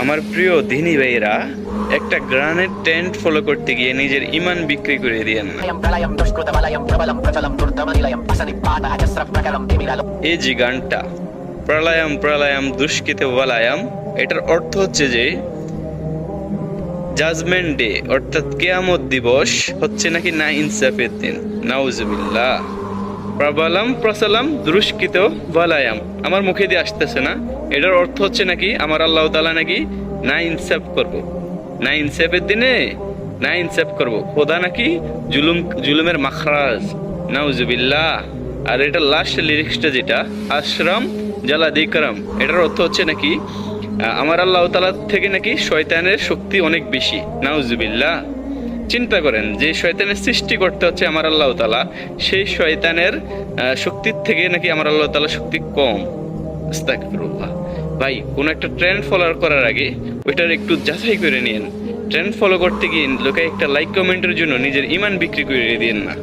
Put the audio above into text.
আমার প্রিয় দিনী ভাইরা, একটা গ্রানের ট্রেন্ড ফলো করতে গিয়ে নিজের ইমান বিক্রি করে দিয়েন না। এই যে গানটা প্রলয়ম প্রলয়ম দুষ্কৃত বলায়াম, এটার অর্থ হচ্ছে যে জাজমেন্ট ডে অর্থাৎ কিয়ামত দিবস হচ্ছে নাকি না ইনসাফের দিন। নাউজুবিল্লাহ। প্রবলম প্রসলম দুষ্কৃত বলায়াম আমার মুখে দিয়ে আসতেছে না, এটার অর্থ হচ্ছে নাকি আমার আল্লাহ তাআলা নাকি না ইনসাফ করব, না ইনসাফের দিনে না ইনসাফ করব, খোদা নাকি জুলুমের মাখরাজ। নাউজুবিল্লাহ। আর এটা লাস্ট লিরিক্সটা যেটা আশরাম জালা দিকরাম, এটার অর্থ হচ্ছে নাকি আমার আল্লাহ তাআলা থেকে নাকি শয়তানের শক্তি অনেক বেশি। নাউজুবিল্লাহ। চিন্তা করেন, যে শয়তানের সৃষ্টি করতে হচ্ছে আমার আল্লাহ তাআলা, সেই শয়তানের শক্তির থেকে নাকি আমার আল্লাহ তাআলা শক্তি কম। আস্তাগফিরুল্লাহ। ভাই, কোন একটা ট্রেন্ড ফলো করার আগে ওইটার একটু যাচাই করে নিন। ট্রেন্ড ফলো করতে গিয়ে লোকে একটা লাইক কমেন্টের জন্য নিজের ইমান বিক্রি করে দিয়েন না।